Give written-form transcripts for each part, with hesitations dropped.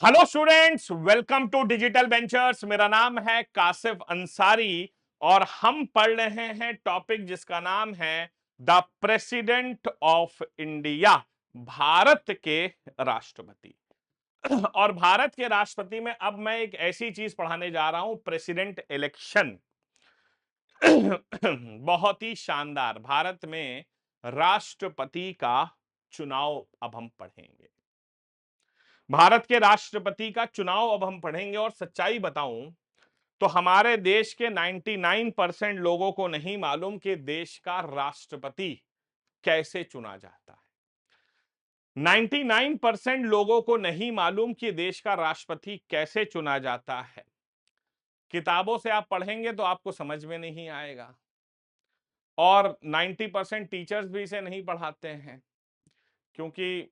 Hello students, welcome to digital ventures. मेरा नाम है कासिफ अंसारी और हम पढ़ रहे हैं टॉपिक जिसका नाम है the president of India, Bharat के राष्ट्रपति। और भारत के राष्ट्रपति में अब मैं एक ऐसी चीज पढ़ाने जा रहा हूं, प्रेसिडेंट इलेक्शन। बहुत ही शानदार। भारत में राष्ट्रपति का चुनाव अब हम पढ़ेंगे। भारत के राष्ट्रपति का चुनाव अब हम पढ़ेंगे और सच्चाई बताऊं तो हमारे देश के 99% लोगों को नहीं मालूम कि देश का राष्ट्रपति कैसे चुना जाता है। 99% लोगों को नहीं मालूम कि देश का राष्ट्रपति कैसे चुना जाता है। किताबों से आप पढ़ेंगे तो आपको समझ में नहीं आएगा और 90% टीचर्स भी इसे नहीं पढ़ाते हैं, क्योंकि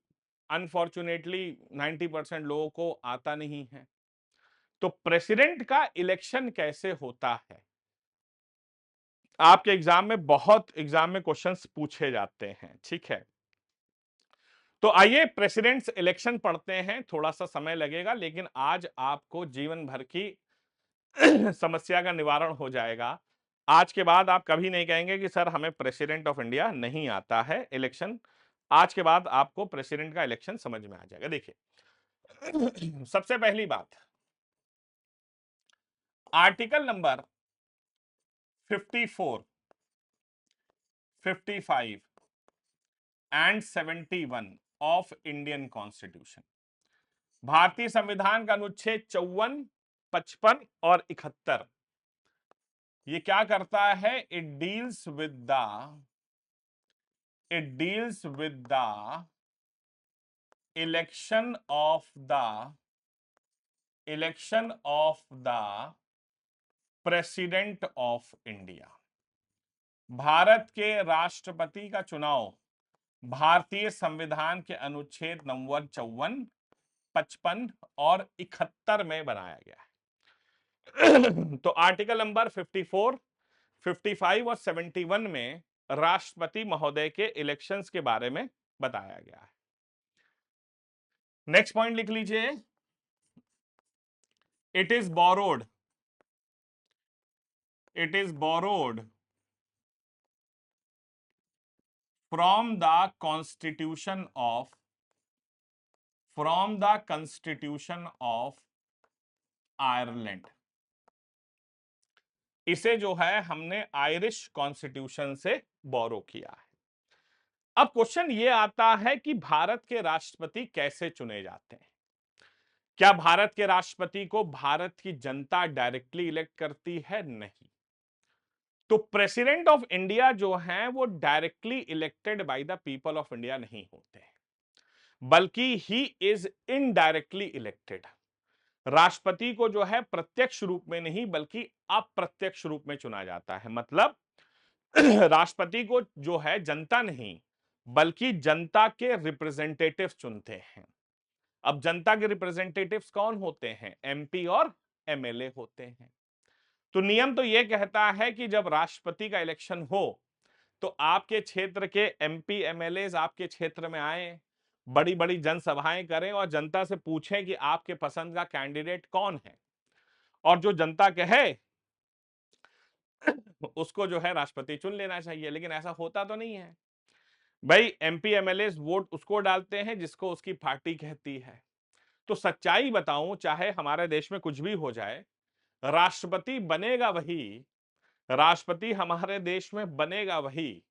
अनफॉर्चुनेटली 90% लोगों को आता नहीं है। तो प्रेसिडेंट का इलेक्शन कैसे होता है, आपके एग्जाम में क्वेश्चंस पूछे जाते हैं। ठीक है, तो आइए प्रेसिडेंट्स इलेक्शन पढ़ते हैं। थोड़ा सा समय लगेगा, लेकिन आज आपको जीवन भर की समस्या का निवारण हो जाएगा। आज के बाद आप कभी नहीं कहेंगे कि सर हमें प्रेसिडेंट ऑफ इंडिया नहीं आता है इलेक्शन। आज के बाद आपको प्रेसिडेंट का इलेक्शन समझ में आ जाएगा। देखिए, सबसे पहली बात, article number 54, 55 and 71 of Indian constitution, भारतीय संविधान का अनुच्छेद 54, 55 और 71, ये क्या करता है? It deals with the election of the president of India. Bharat के राष्ट्रपति का चुनाव भारतीय संविधान के अनुच्छेद नंबर 54, 55 और 71 में बनाया गया है। तो आर्टिकल नंबर 54, 55 और 71 में राष्ट्रपति महोदय के इलेक्शंस के बारे में बताया गया है। नेक्स्ट पॉइंट लिख लीजिए, it is borrowed from the constitution of Ireland. इसे जो है हमने आयरिश कॉन्स्टिट्यूशन से बोरो किया है। अब क्वेश्चन ये आता है कि भारत के राष्ट्रपति कैसे चुने जाते हैं? क्या भारत के राष्ट्रपति को भारत की जनता डायरेक्टली इलेक्ट करती है? नहीं। तो प्रेसिडेंट ऑफ इंडिया जो है वो directly elected by the people of India नहीं होते, बल्कि ही इज इनडायरेक्टली इलेक्टेड। राष्ट्रपति को जो है प्रत्यक्ष रूप में नहीं बल्कि अप्रत्यक्ष रूप में चुना जाता है। मतलब राष्ट्रपति को जो है जनता नहीं बल्कि जनता के रिप्रेजेंटेटिव्स चुनते हैं। अब जनता के रिप्रेजेंटेटिव्स कौन होते हैं? एमपी और एमएलए होते हैं। तो नियम तो यह कहता है कि जब राष्ट्रपति का इलेक्शन हो तो आपके क्षेत्र के एमपी एमएलए आपके क्षेत्र में आए, बड़ी बड़ी जनसभाएं करें और जनता से पूछें कि आपके पसंद का कैंडिडेट कौन है, और जो जनता कहे उसको जो है राष्ट्रपति चुन लेना चाहिए। लेकिन ऐसा होता तो नहीं है भाई। एमपी एमएलए वोट उसको डालते हैं जिसको उसकी पार्टी कहती है। तो सच्चाई बताऊं, चाहे हमारे देश में कुछ भी हो जाए, राष्ट्रपति बनेगा वही, राष्ट्रपति हमारे देश में बनेगा वही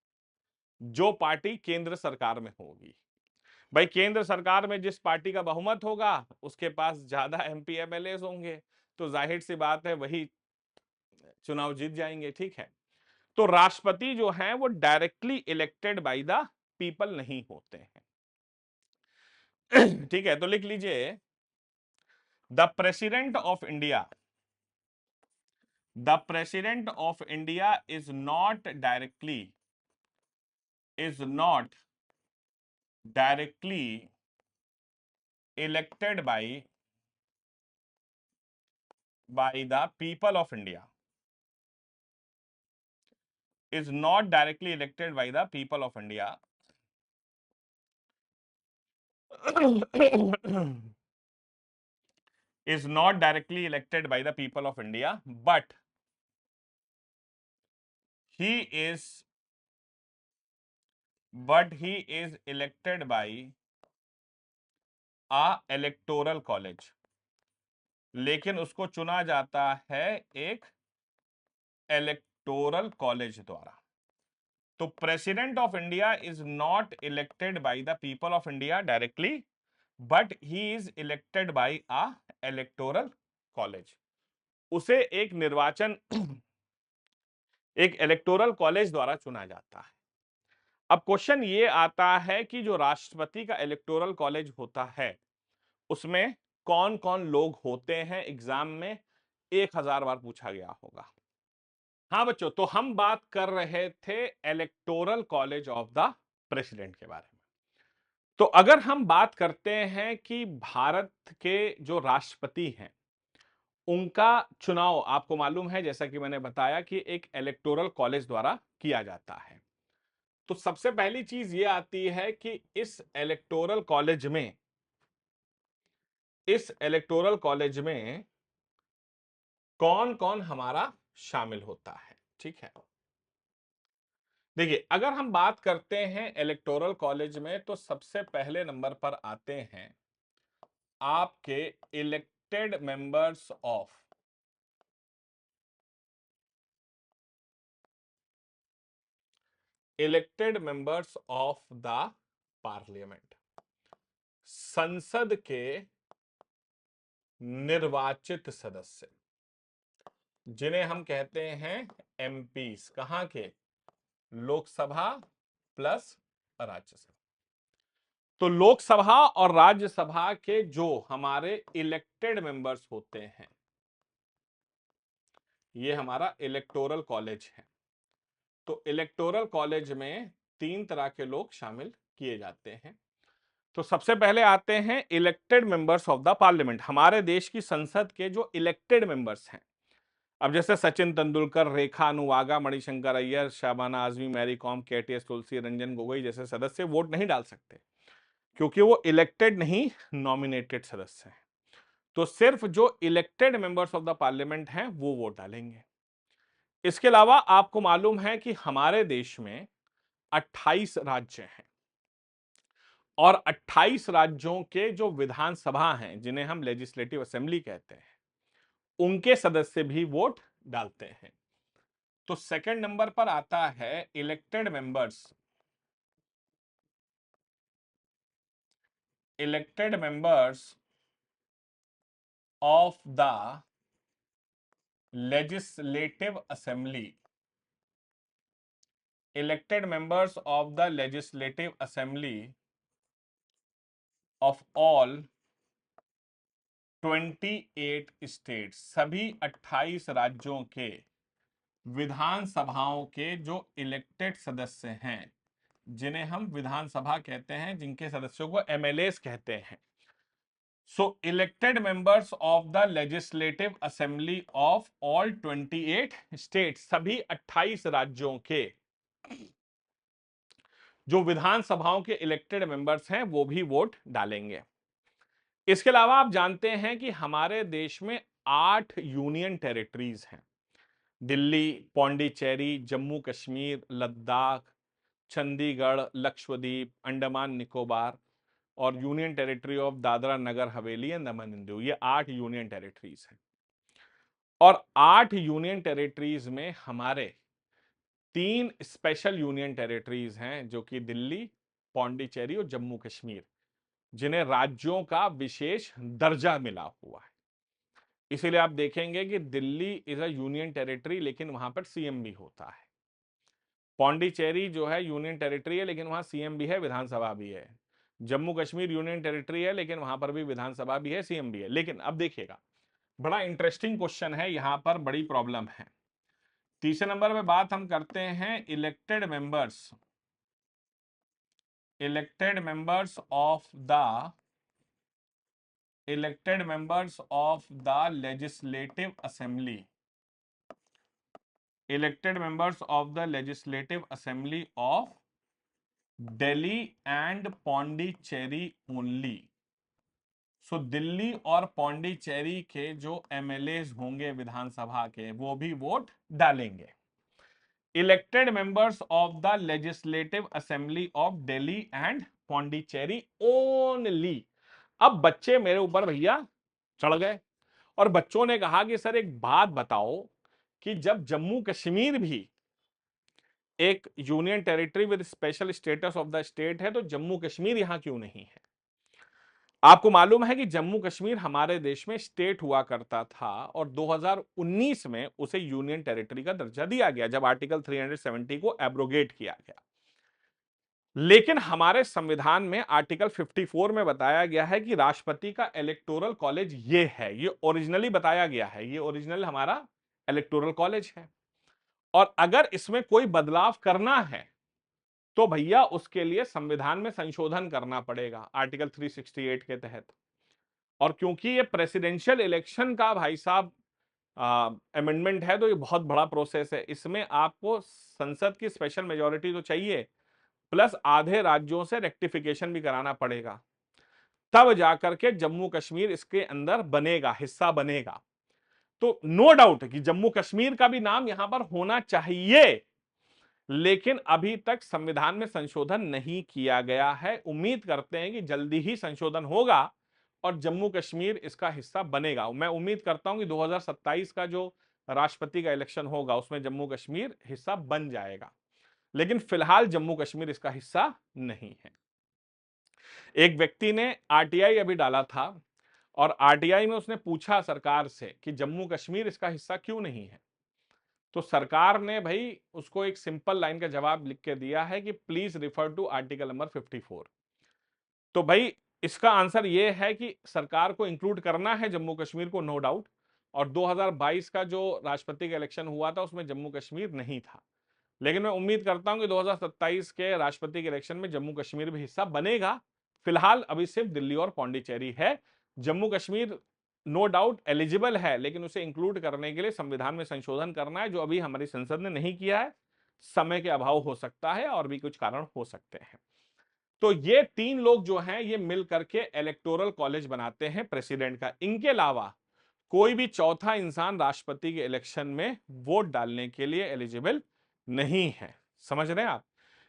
जो पार्टी केंद्र सरकार में होगी। भाई केंद्र सरकार में जिस पार्टी का बहुमत होगा उसके पास ज्यादा एमपी एमएलए होंगे, तो जाहिर सी बात है वही चुनाव जीत जाएंगे। ठीक है, तो राष्ट्रपति जो है वो directly elected by the people नहीं होते हैं। ठीक है, तो लिख लीजिए, the president of India is not directly elected by the people of India, is not directly elected by the people of India. is not directly elected by the people of India, but he is elected by a electoral college, लेकिन उसको चुना जाता है एक electoral college द्वारा। तो president of India is not elected by the people of India directly, but he is elected by a electoral college. उसे एक निर्वाचन एक इलेक्टोरल कॉलेज द्वारा चुना जाता है। अब क्वेश्चन ये आता है कि जो राष्ट्रपति का इलेक्टोरल कॉलेज होता है उसमें कौन कौन लोग होते हैं, एग्जाम में 1000 बार पूछा गया होगा। हाँ बच्चों, तो हम बात कर रहे थे electoral college of the president के बारे में। तो अगर हम बात करते हैं कि भारत के जो राष्ट्रपति हैं उनका चुनाव आपको मालूम है, जैसा कि मैंने बताया कि एक इलेक्टोरल कॉलेज द्वारा किया जाता है। तो सबसे पहली चीज ये आती है कि इस इलेक्टोरल कॉलेज में कौन कौन हमारा शामिल होता है। ठीक है, देखिए अगर हम बात करते हैं इलेक्टोरल कॉलेज में तो सबसे पहले नंबर पर आते हैं आपके elected members of the parliament, संसद के निर्वाचित सदस्य, जिन्हें हम कहते हैं एमपीस। कहां के? लोकसभा प्लस राज्यसभा। तो लोकसभा और राज्यसभा के जो हमारे इलेक्टेड मेंबर्स होते हैं, ये हमारा इलेक्टोरल कॉलेज है। तो इलेक्टोरल कॉलेज में 3 तरह के लोग शामिल किए जाते हैं। तो सबसे पहले आते हैं elected members of the parliament, हमारे देश की संसद के जो इलेक्टेड मेंबर्स हैं। अब जैसे सचिन तेंदुलकर, रेखा अनुवागा, मणिशंकर अय्यर, शाबाना आजमी, मैरी कॉम, केटीएस तुलसी, रंजन गोगोई जैसे सदस्य वोट नहीं डाल सकते क्योंकि वो इलेक्टेड नहीं, नॉमिनेटेड सदस्य हैं। तो सिर्फ जो elected members of the parliament हैं वो वोट डालेंगे। इसके अलावा आपको मालूम है कि हमारे देश में 28 राज्य हैं और 28 राज्यों के जो विधानसभा हैं, जिन्हें हम लेजिस्लेटिव असेंबली कहते हैं, उनके सदस्य भी वोट डालते हैं। तो सेकंड नंबर पर आता है elected members of the legislative assembly, elected members of the legislative assembly of all 28 states, सभी 28 राज्यों के विधानसभाओं के जो इलेक्टेड सदस्य हैं, जिन्हें हम विधानसभा कहते हैं, जिनके सदस्यों को एमएलएस कहते हैं। So elected members of the legislative assembly of all 28 state, सभी 28 राज्यों के जो विधानसभाओं के इलेक्टेड मेंबर्स हैं वो भी वोट डालेंगे। इसके अलावा आप जानते हैं कि हमारे देश में 8 यूनियन टेरिटरीज हैं। दिल्ली, पौंडीचेरी, जम्मू कश्मीर, लद्दाख, चंडीगढ़, लक्षद्वीप, अंडमान निकोबार और union territory of Dadra Nagar Haveli and Daman and Diu, ये 8 यूनियन टेरिटरीज हैं। और 8 यूनियन टेरिटरीज में हमारे 3 स्पेशल यूनियन टेरिटरीज हैं, जो कि दिल्ली, पौंडीचेरी और जम्मू कश्मीर, जिन्हें राज्यों का विशेष दर्जा मिला हुआ है। इसीलिए आप देखेंगे कि Delhi is a union territory, लेकिन वहां पर सीएम भी होता है। पौंडीचेरी जो है यूनियन टेरिटरी है, लेकिन वहां सीएम भी है, विधानसभा भी है। जम्मू कश्मीर यूनियन टेरिटरी है, लेकिन वहां पर भी विधानसभा भी है, सीएम भी है। लेकिन अब देखिएगा, बड़ा इंटरेस्टिंग क्वेश्चन है, यहां पर बड़ी प्रॉब्लम है। तीसरे नंबर पे बात हम करते हैं elected members of the legislative assembly, elected members of the legislative assembly of Delhi and Pondicherry only. So Delhi और पौंडीचेरी के जो एमएलएज होंगे विधानसभा के वो भी वोट डालेंगे। Elected members of the legislative assembly of Delhi and Pondicherry only. अब बच्चे मेरे ऊपर भैया चढ़ गए और बच्चों ने कहा कि सर एक बात बताओ कि जब जम्मू कश्मीर भी एक union territory with special status of the state है तो जम्मू कश्मीर यहां क्यों नहीं है? आपको मालूम है कि जम्मू कश्मीर हमारे देश में स्टेट हुआ करता था और 2019 में उसे यूनियन टेरिटरी का दर्जा दिया गया जब आर्टिकल 370 को एब्रोगेट किया गया। लेकिन हमारे संविधान में आर्टिकल 54 में बताया गया है कि राष्ट्रपति का इलेक्टोरल कॉलेज ये है, ये ओरिजिनली बताया गया है, ये ओरिजिनल हमारा इलेक्टोरल कॉलेज है। और अगर इसमें कोई बदलाव करना है तो भैया उसके लिए संविधान में संशोधन करना पड़ेगा आर्टिकल 368 के तहत। और क्योंकि ये प्रेसिडेंशियल इलेक्शन का भाई साहब अमेंडमेंट है तो ये बहुत बड़ा प्रोसेस है, इसमें आपको संसद की स्पेशल मेजॉरिटी तो चाहिए प्लस आधे राज्यों से रेक्टिफिकेशन भी कराना पड़ेगा, तब जाकर के जम्मू कश्मीर इसके अंदर बनेगा, हिस्सा बनेगा। तो नो डाउट कि जम्मू कश्मीर का भी नाम यहां पर होना चाहिए, लेकिन अभी तक संविधान में संशोधन नहीं किया गया है। उम्मीद करते हैं कि जल्दी ही संशोधन होगा और जम्मू कश्मीर इसका हिस्सा बनेगा। मैं उम्मीद करता हूं कि 2027 का जो राष्ट्रपति का इलेक्शन होगा उसमें जम्मू कश्मीर हिस्सा बन जाएगा, लेकिन फिलहाल जम्मू कश्मीर इसका हिस्सा नहीं है। एक व्यक्ति ने आरटीआई अभी डाला था और आरटीआई में उसने पूछा सरकार से कि जम्मू कश्मीर इसका हिस्सा क्यों नहीं है, तो सरकार ने भाई उसको एक सिंपल लाइन का जवाब लिख के दिया है कि please refer to article number 54। तो भाई इसका आंसर ये है कि सरकार को इंक्लूड करना है जम्मू कश्मीर को, नो डाउट। और 2022 का जो राष्ट्रपति का इलेक्शन हुआ था उसमें जम्मू कश्मीर नहीं था, लेकिन मैं उम्मीद करता हूं कि 2027 के राष्ट्रपति के इलेक्शन में जम्मू कश्मीर भी हिस्सा बनेगा। फिलहाल अभी सिर्फ दिल्ली और पौंडीचेरी है। Jammu Kashmir no doubt eligible है, लेकिन उसे इंक्लूड करने के लिए संविधान में संशोधन करना है जो अभी हमारी संसद ने नहीं किया है। समय के अभाव हो सकता है और भी कुछ कारण हो सकते हैं। तो ये तीन लोग जो हैं ये मिल करके इलेक्टोरल कॉलेज बनाते हैं प्रेसिडेंट का। इनके अलावा कोई भी चौथा इंसान राष्ट्रपति के इलेक्शन में वोट डालने के लिए एलिजिबल नहीं है। समझ रहे हैं आप?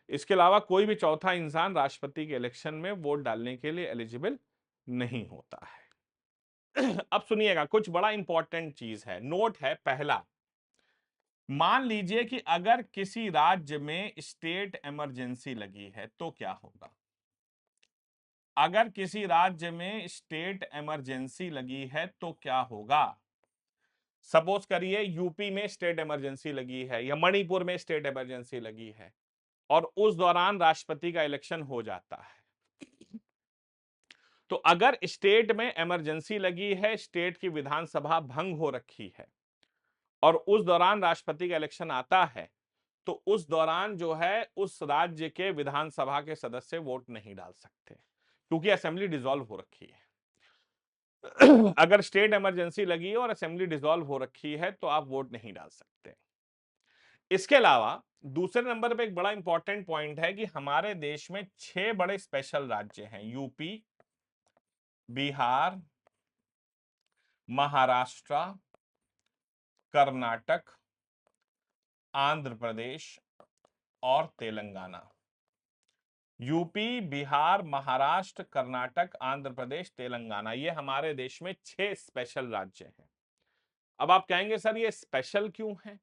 इसके अलावा कोई भी चौथा इंसान राष्ट्रपति के इलेक्शन में वोट डालने के लिए एलिजिबल नहीं होता है। अब सुनिएगा, कुछ बड़ा इंपॉर्टेंट चीज है, नोट है पहला। मान लीजिए कि अगर किसी राज्य में स्टेट इमरजेंसी लगी है तो क्या होगा? अगर किसी राज्य में स्टेट इमरजेंसी लगी है तो क्या होगा? सपोज करिए यूपी में स्टेट इमरजेंसी लगी है या मणिपुर में स्टेट इमरजेंसी लगी है और उस दौरान राष्ट्रपति का इलेक्शन हो जाता है। तो अगर स्टेट में इमरजेंसी लगी है, स्टेट की विधानसभा भंग हो रखी है और उस दौरान राष्ट्रपति का इलेक्शन आता है, तो उस दौरान जो है उस राज्य के विधानसभा के सदस्य वोट नहीं डाल सकते क्योंकि असेंबली डिसॉल्व हो रखी है। अगर स्टेट इमरजेंसी लगी है और असेंबली डिसॉल्व हो रखी है तो आप वोट नहीं डाल सकते। इसके अलावा दूसरे नंबर पे एक बड़ा इंपॉर्टेंट पॉइंट है कि हमारे देश में 6 बड़े स्पेशल राज्य हैं, यूपी, बिहार, महाराष्ट्र, कर्नाटक, आंध्र प्रदेश और तेलंगाना। यूपी, बिहार, महाराष्ट्र, कर्नाटक, आंध्र प्रदेश, तेलंगाना, ये हमारे देश में 6 स्पेशल राज्य हैं। अब आप कहेंगे सर ये स्पेशल क्यों है?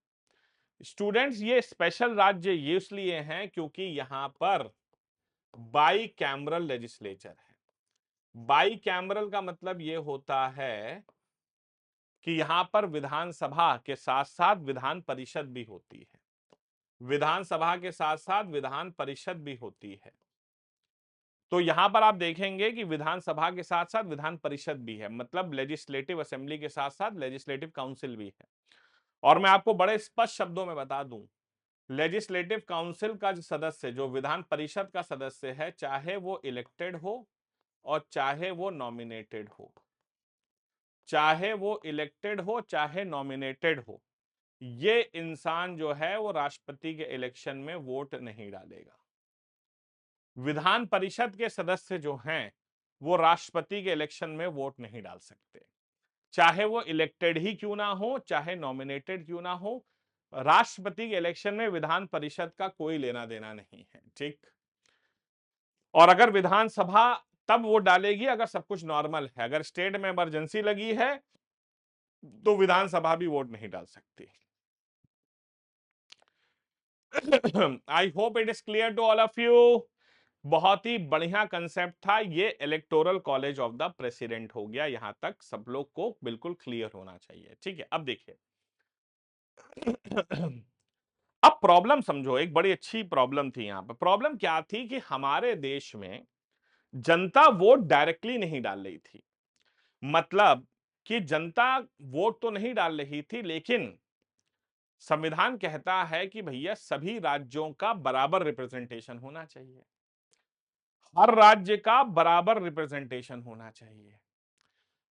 स्टूडेंट्स ये स्पेशल राज्य ये इसलिए हैं क्योंकि यहां पर बाई कैमरल लेजिस्लेचर है। बाई कैमरल का मतलब ये होता है कि यहां पर विधानसभा के साथ साथ विधान परिषद भी होती है, विधानसभा के साथ साथ विधान परिषद भी होती है। तो यहां पर आप देखेंगे कि विधानसभा के साथ साथ विधान परिषद भी है, मतलब लेजिस्लेटिव असेंबली के साथ साथ लेजिस्लेटिव काउंसिल भी है। और मैं आपको बड़े स्पष्ट शब्दों में बता दूं, लेजिस्लेटिव काउंसिल का जो सदस्य, जो विधान परिषद का सदस्य है, चाहे वो इलेक्टेड हो और चाहे वो नॉमिनेटेड हो, चाहे वो इलेक्टेड हो चाहे नॉमिनेटेड हो, ये इंसान जो है वो राष्ट्रपति के इलेक्शन में वोट नहीं डालेगा। विधान परिषद के सदस्य जो हैं वो राष्ट्रपति के इलेक्शन में वोट नहीं डाल सकते, चाहे वो इलेक्टेड ही क्यों ना हो, चाहे नॉमिनेटेड क्यों ना हो। राष्ट्रपति के इलेक्शन में विधान परिषद का कोई लेना देना नहीं है, ठीक। और अगर विधानसभा तब वोट डालेगी अगर सब कुछ नॉर्मल है, अगर स्टेट में इमरजेंसी लगी है तो विधानसभा भी वोट नहीं डाल सकती। I hope it is clear to all of you. बहुत ही बढ़िया कंसेप्ट था ये, electoral college of the president हो गया, यहां तक सब लोग को बिल्कुल क्लियर होना चाहिए, ठीक है। अब देखिए अब प्रॉब्लम समझो, एक बड़ी अच्छी प्रॉब्लम थी यहां पर। प्रॉब्लम क्या थी कि हमारे देश में जनता वोट डायरेक्टली नहीं डाल रही थी, मतलब कि जनता वोट तो नहीं डाल रही थी, लेकिन संविधान कहता है कि भैया सभी राज्यों का बराबर रिप्रेजेंटेशन होना चाहिए, हर राज्य का बराबर रिप्रेजेंटेशन होना चाहिए।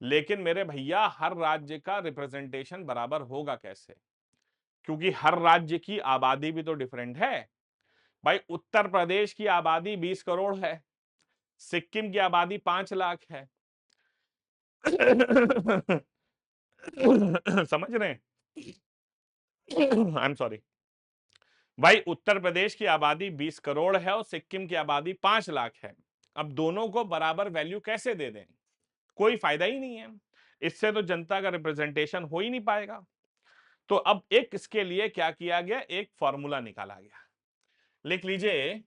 लेकिन मेरे भैया हर राज्य का रिप्रेजेंटेशन बराबर होगा कैसे, क्योंकि हर राज्य की आबादी भी तो डिफरेंट है। भाई उत्तर प्रदेश की आबादी 20 करोड़ है, सिक्किम की आबादी 5 लाख है। समझ रहे हैं? I am sorry. भाई उत्तर प्रदेश की आबादी 20 करोड़ है और सिक्किम की आबादी 5 लाख है। अब दोनों को बराबर वैल्यू कैसे दे दें? कोई फायदा ही नहीं है, इससे तो जनता का रिप्रेजेंटेशन हो ही नहीं पाएगा। तो अब एक इसके लिए क्या किया गया, एक फॉर्मूला निकाला गया, लिख लीजिए।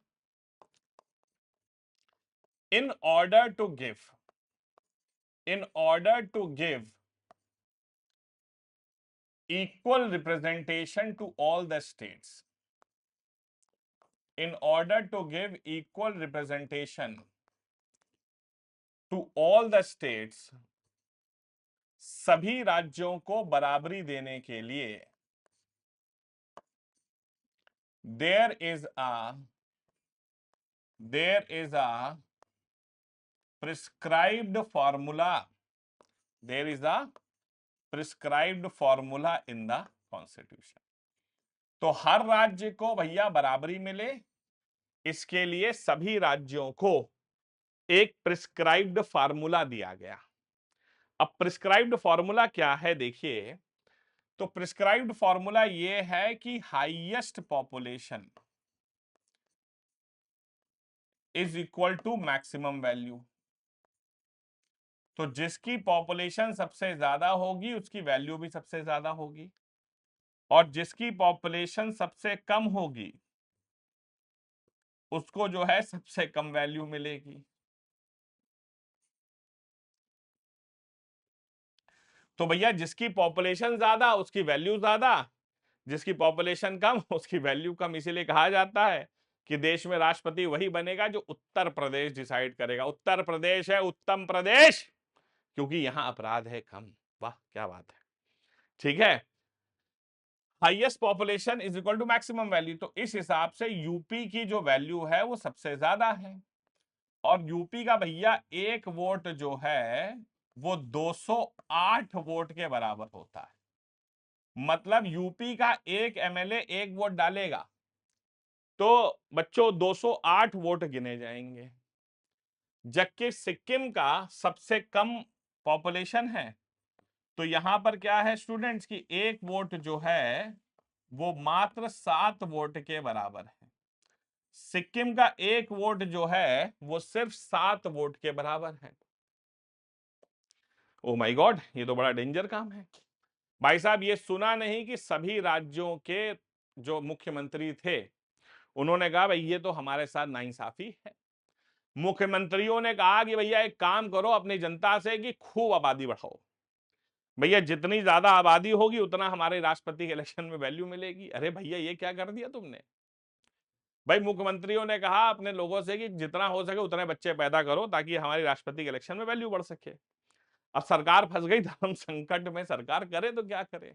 In order to give equal representation to all the states, in order to give equal representation to all the states, सभी राज्यों को बराबरी देने के लिए there is a prescribed formula, there is a prescribed formula in the constitution। तो हर राज्य को भैया बराबरी मिले, इसके लिए सभी राज्यों को एक प्रिस्क्राइब्ड फार्मूला दिया गया। अब प्रिस्क्राइब्ड फार्मूला क्या है देखिए, तो प्रिस्क्राइब्ड फार्मूला ये है कि highest population is equal to maximum value. तो जिसकी पॉपुलेशन सबसे ज्यादा होगी उसकी वैल्यू भी सबसे ज्यादा होगी, और जिसकी पॉपुलेशन सबसे कम होगी उसको जो है सबसे कम वैल्यू मिलेगी। तो भैया जिसकी पॉपुलेशन ज्यादा उसकी वैल्यू ज्यादा, जिसकी पॉपुलेशन कम उसकी वैल्यू कम। इसीलिए कहा जाता है कि देश में राष्ट्रपति वही बनेगा जो उत्तर प्रदेश डिसाइड करेगा। उत्तर प्रदेश है उत्तम प्रदेश, क्योंकि यहां अपराध है कम। वाह क्या बात है, ठीक है। Highest population is equal to maximum value, तो इस हिसाब से यूपी की जो वैल्यू है वो सबसे ज्यादा है, और यूपी का भैया एक वोट जो है वो 208 वोट के बराबर होता है। मतलब यूपी का एक एमएलए एक वोट डालेगा तो बच्चों 208 वोट गिने जाएंगे। जबकि सिक्किम का सबसे कम पॉपुलेशन है, तो यहां पर क्या है स्टूडेंट्स की एक वोट जो है वो मात्र 7 वोट के बराबर है। सिक्किम का एक वोट जो है वो सिर्फ 7 वोट के बराबर है। ओ माय गॉड, ये तो बड़ा डेंजर काम है। भाई साहब ये सुना नहीं कि सभी राज्यों के जो मुख्यमंत्री थे उन्होंने कहा भाई ये तो हमारे साथ नाइंसाफी है। मुख्यमंत्रियों ने कहा कि भैया एक काम करो अपनी जनता से कि खूब आबादी बढ़ाओ, भैया जितनी ज्यादा आबादी होगी उतना हमारे राष्ट्रपति के इलेक्शन में वैल्यू मिलेगी। अरे भैया ये क्या कर दिया तुमने। भाई मुख्यमंत्रियों ने कहा अपने लोगों से कि जितना हो सके उतने बच्चे पैदा करो ताकि हमारी राष्ट्रपति के इलेक्शन में वैल्यू बढ़ सके। अब सरकार फंस गई धर्म संकट में, सरकार करे तो क्या करे।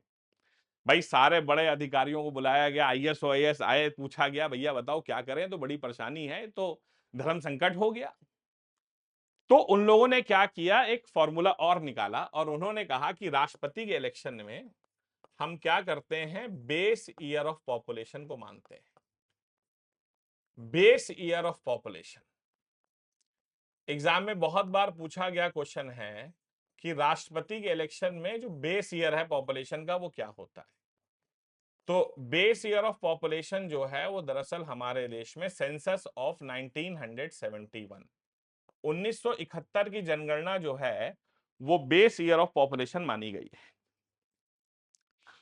भाई सारे बड़े अधिकारियों को बुलाया गया, आईएएस ओआईएस आए, पूछा गया भैया बताओ क्या करें, तो बड़ी परेशानी है, तो धर्म संकट हो गया। तो उन लोगों ने क्या किया, एक फॉर्मूला और निकाला और उन्होंने कहा कि राष्ट्रपति के इलेक्शन में हम क्या करते हैं, बेस ईयर ऑफ पॉपुलेशन को मानते हैं। Base year of population exam में बहुत बार पूछा गया क्वेश्चन है कि राष्ट्रपति के इलेक्शन में जो बेस ईयर है पॉपुलेशन का वो क्या होता है। तो बेस ईयर ऑफ पॉपुलेशन जो है वो दरअसल हमारे देश में सेंसस ऑफ 1971 1971 की जनगणना जो है वो बेस ईयर ऑफ पॉपुलेशन मानी गई है।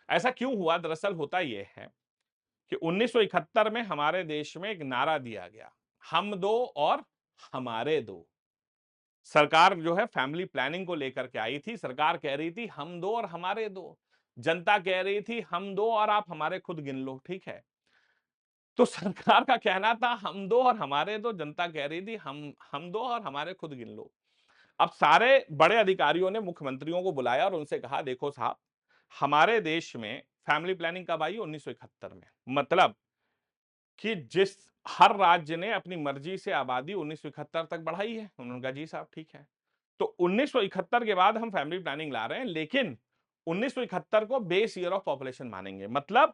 ऐसा क्यों हुआ? दरअसल होता यह है कि 1971 में हमारे देश में एक नारा दिया गया, हम दो और हमारे दो। सरकार जो है फैमिली प्लानिंग को लेकर के आई थी। सरकार कह रही थी हम दो और हमारे दो, जनता कह रही थी हम दो और आप हमारे खुद गिन लो। ठीक है, तो सरकार का कहना था हम दो और हमारे दो, जनता कह रही थी हम दो और हमारे खुद गिन लो। अब सारे बड़े अधिकारियों ने मुख्यमंत्रियों को बुलाया और उनसे कहा देखो साहब, हमारे देश में फैमिली प्लानिंग कब आई? 1971 में। मतलब कि जिस हर राज्य ने अपनी मर्जी से आबादी 1971 तक बढ़ाई है। उन्होंने कहा जी साहब ठीक है। तो 1971 के बाद हम फैमिली प्लानिंग ला रहे हैं, लेकिन 1971 को बेस ईयर ऑफ पॉपुलेशन मानेंगे। मतलब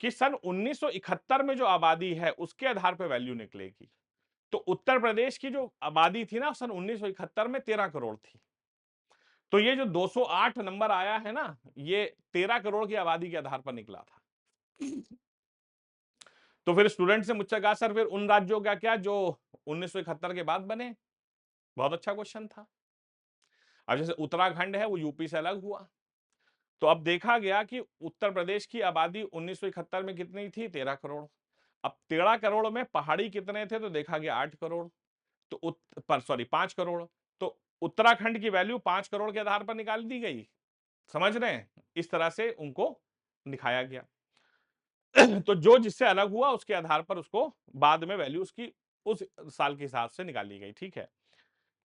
कि सन 1971 में जो आबादी है उसके आधार पर वैल्यू निकलेगी। तो उत्तर प्रदेश की जो आबादी थी ना सन 1971 में 13 करोड़ थी। तो ये जो 208 नंबर आया है ना, ये 13 करोड़ की आबादी के आधार पर निकला था। तो फिर स्टूडेंट से मुझसे कहा सर फिर उन राज्यों का क्या जो 1971 के बाद बने? बहुत अच्छा क्वेश्चन था। अब जैसे उत्तराखंड है वो यूपी से अलग हुआ, तो अब देखा गया कि उत्तर प्रदेश की आबादी 1971 में कितनी थी? 13 करोड़। अब 13 करोड़ में पहाड़ी कितने थे? तो देखा गया 8 करोड़। तो सॉरी 5 करोड़। तो उत्तराखंड की वैल्यू 5 करोड़ के आधार पर निकाल दी गई। समझ रहे हैं? इस तरह से उनको दिखाया गया। तो जो जिससे अलग हुआ उसके आधार पर उसको बाद में वैल्यू उसकी उस साल के हिसाब से निकाली गई। ठीक है,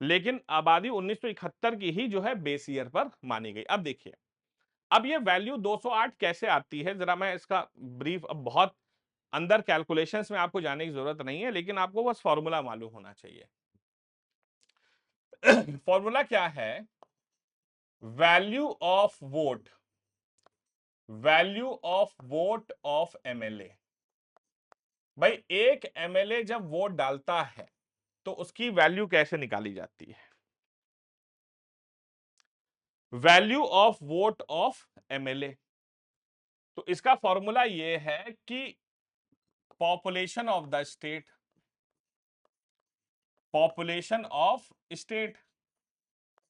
लेकिन आबादी 1971 की ही जो है बेस ईयर पर मानी गई। अब देखिए, अब ये वैल्यू 208 कैसे आती है, जरा मैं इसका ब्रीफ, अब बहुत अंदर कैलकुलेशंस में आपको जाने की जरूरत नहीं है, लेकिन आपको बस फॉर्मूला मालूम होना चाहिए। फॉर्मूला क्या है? Value of vote, value of vote of MLA. भाई एक एमएलए जब वोट डालता है तो उसकी वैल्यू कैसे निकाली जाती है? Value of vote of MLA. तो इसका फॉर्मूला ये है कि population of the state, population of state,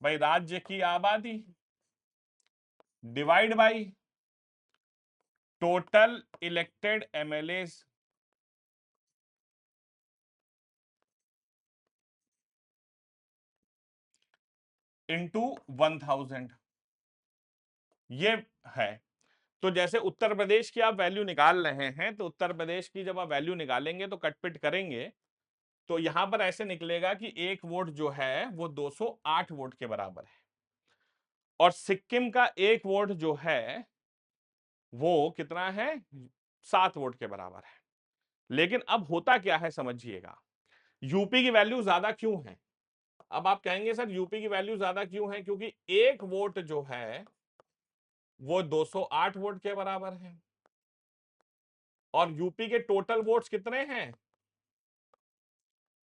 भाई राज्य की आबादी, divide by total elected MLA into 1000। ये है। तो जैसे उत्तर प्रदेश की आप वैल्यू निकाल रहे हैं, तो उत्तर प्रदेश की जब आप वैल्यू निकालेंगे तो कटपिट करेंगे तो यहां पर ऐसे निकलेगा कि एक वोट जो है वो 208 वोट के बराबर है, और सिक्किम का एक वोट जो है वो कितना है? 7 वोट के बराबर है। लेकिन अब होता क्या है समझिएगा, यूपी की वैल्यू ज्यादा क्यों है? अब आप कहेंगे सर यूपी की वैल्यू ज्यादा क्यों है? क्योंकि एक वोट जो है वो 208 वोट के बराबर है, और यूपी के टोटल वोट्स कितने हैं?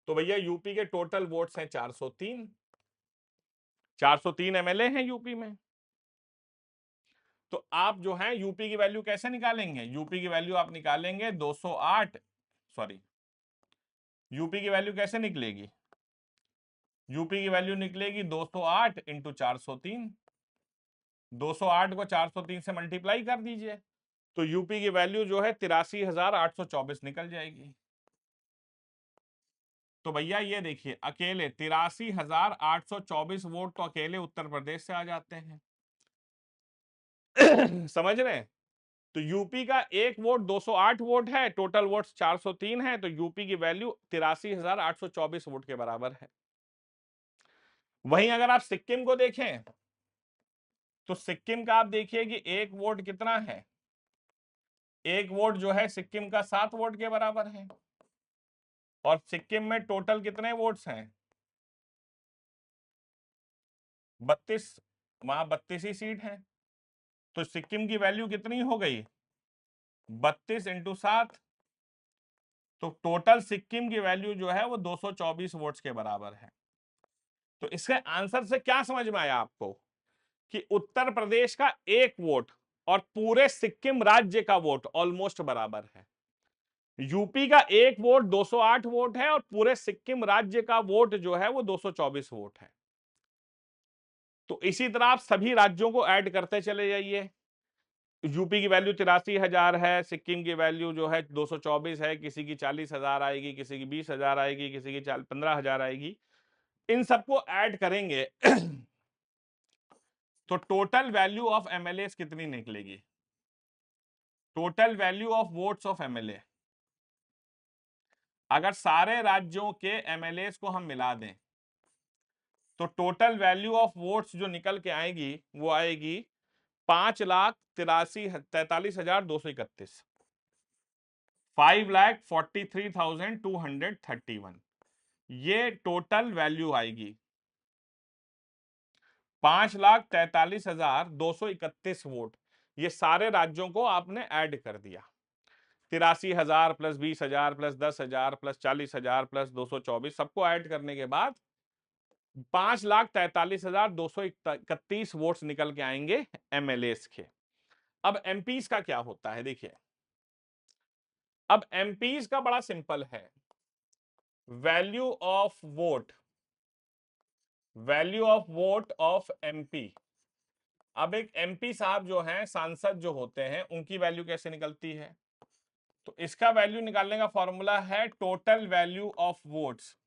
तो भैया यूपी के टोटल वोट्स हैं 403। 403 एमएलए हैं यूपी में। तो आप जो है यूपी की वैल्यू कैसे निकालेंगे? यूपी की वैल्यू आप निकालेंगे 208, सॉरी, यूपी की वैल्यू कैसे निकलेगी? यूपी की वैल्यू निकलेगी 208 इंटू 403। 208 को 403 से मल्टीप्लाई कर दीजिए, तो यूपी की वैल्यू जो है 83,824 निकल जाएगी। तो भैया ये देखिए, अकेले 83,824 वोट तो अकेले उत्तर प्रदेश से आ जाते हैं। समझ रहे हैं? तो यूपी का एक वोट 208 वोट है, टोटल वोट्स 403 है, तो यूपी की वैल्यू 83,824 वोट के बराबर है। वहीं अगर आप सिक्किम को देखें तो सिक्किम का आप देखिए कि एक वोट कितना है? एक वोट जो है सिक्किम का 7 वोट के बराबर है, और सिक्किम में टोटल कितने वोट्स हैं? 32। वहां 32 ही सीट है, तो सिक्किम की वैल्यू कितनी हो गई? 32 इंटू 7। तो टोटल सिक्किम की वैल्यू जो है वो 224 वोट्स के बराबर है। तो इसके आंसर से क्या समझ में आया आपको कि उत्तर प्रदेश का एक वोट और पूरे सिक्किम राज्य का वोट ऑलमोस्ट बराबर है। यूपी का एक वोट 208 वोट है और पूरे सिक्किम राज्य का वोट जो है वो 224 वोट है। तो इसी तरह आप सभी राज्यों को ऐड करते चले जाइए। यूपी की वैल्यू 83,000 है, सिक्किम की वैल्यू जो है 224 है, किसी की 40,000 आएगी, किसी की 20,000 आएगी, किसी की 15,000 आएगी। इन सबको ऐड करेंगे तो टोटल वैल्यू ऑफ एमएलए कितनी निकलेगी? Total value of votes of MLA, अगर सारे राज्यों के एमएलए को हम मिला दें तो टोटल वैल्यू ऑफ वोट्स जो निकल के आएगी वो आएगी 5,43,231, 5,43,231। ये टोटल वैल्यू आएगी। 5,43,231 वोट, ये सारे राज्यों को आपने ऐड कर दिया। 83,000 प्लस 20,000 प्लस 10,000 प्लस 40,000 प्लस 224 सबको ऐड करने के बाद 5,43,231 वोट्स निकल के आएंगे एमएलए के। अब एमपीज का क्या होता है देखिए, अब एमपीज का बड़ा सिंपल है। Value of vote, value of vote of MP. अब एक एमपी साहब जो हैं, सांसद जो होते हैं, उनकी वैल्यू कैसे निकलती है? तो इसका वैल्यू निकालने का फॉर्मूला है total value of votes,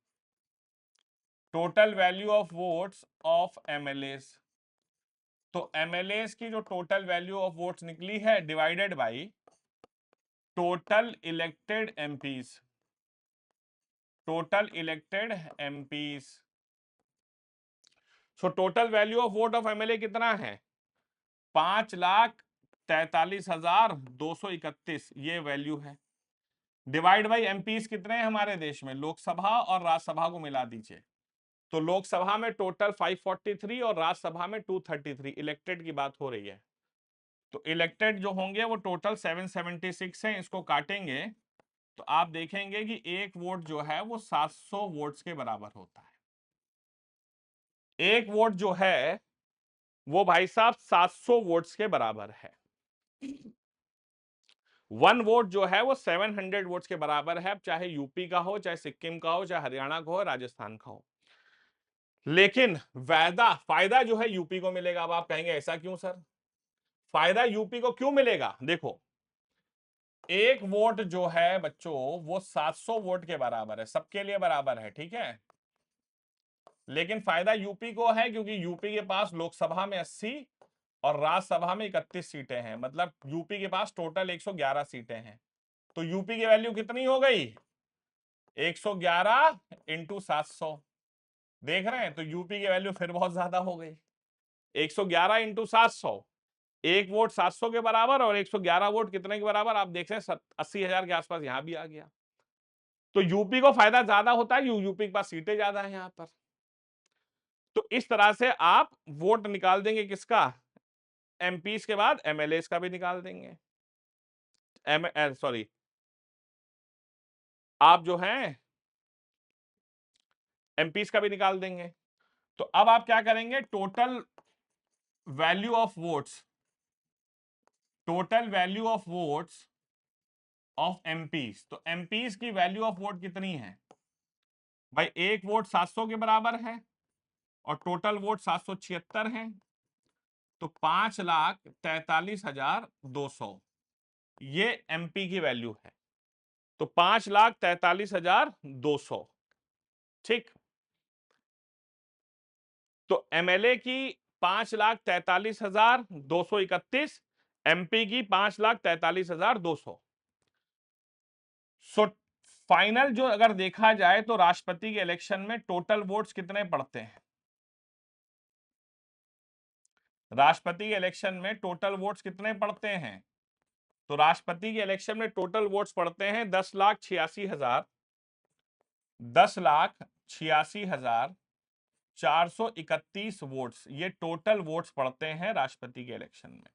total value of votes of MLA. तो एमएलए की जो टोटल वैल्यू ऑफ वोट्स निकली है divided by total elected MPs, total elected MPs. So total value of vote of MLA कितना है? 5,43,231 ये value है। Divide by MPs कितने हैं हमारे देश में? लोकसभा और राज्यसभा को मिला दीजिए। तो लोकसभा में टोटल 543 और राज्यसभा में 233, इलेक्टेड की बात हो रही है। तो इलेक्टेड जो होंगे वो टोटल 776 है। इसको काटेंगे तो आप देखेंगे कि एक वोट जो है वो 700 वोट्स के बराबर होता है। एक वोट जो है वो भाई साहब 700 वोट्स के बराबर है। वन वोट जो है वो 700 वोट्स के बराबर है, चाहे यूपी का हो, चाहे सिक्किम का हो, चाहे हरियाणा का हो, राजस्थान का हो। लेकिन फायदा जो है यूपी को मिलेगा। अब आप कहेंगे ऐसा क्यों सर? फायदा यूपी को क्यों मिलेगा? देखो, एक वोट जो है बच्चों वो 700 वोट के बराबर है, सबके लिए बराबर है, ठीक है। लेकिन फायदा यूपी को है क्योंकि यूपी के पास लोकसभा में 80 और राज्यसभा में 31 सीटें हैं, मतलब यूपी के पास टोटल 111 सीटें हैं। तो यूपी की वैल्यू कितनी हो गई? 111 इंटू 700। देख रहे हैं? तो यूपी की वैल्यू फिर बहुत ज्यादा हो गई। 111 इंटू 700, एक वोट 700 के बराबर और 111 वोट कितने के बराबर? आप देख रहे हैं 80,000 के आसपास यहां भी आ गया। तो यूपी को फायदा ज्यादा होता है, यूपी के पास सीटें ज्यादा है यहां पर। तो इस तरह से आप वोट निकाल देंगे किसका? एमपीस के बाद एमएलए का भी निकाल देंगे। सॉरी, आप जो हैं एमपीस का भी निकाल देंगे। तो अब आप क्या करेंगे? Total value of votes, total value of votes of MPs. तो एमपीस की वैल्यू ऑफ वोट कितनी है भाई? एक वोट 700 के बराबर है और टोटल वोट 776 है। तो 5,43,200 ये एमपी की वैल्यू है। तो 5,43,200, ठीक। तो एमएलए की 5,43,231, एमपी की 5,43,200। सो फाइनल जो अगर देखा जाए तो राष्ट्रपति के इलेक्शन में टोटल वोट्स कितने पड़ते हैं? राष्ट्रपति के इलेक्शन में टोटल वोट्स कितने पड़ते हैं? तो राष्ट्रपति के इलेक्शन में टोटल वोट्स पड़ते हैं 10,86,000, 10,86,431 वोट्स। ये टोटल वोट्स पड़ते हैं राष्ट्रपति के इलेक्शन में।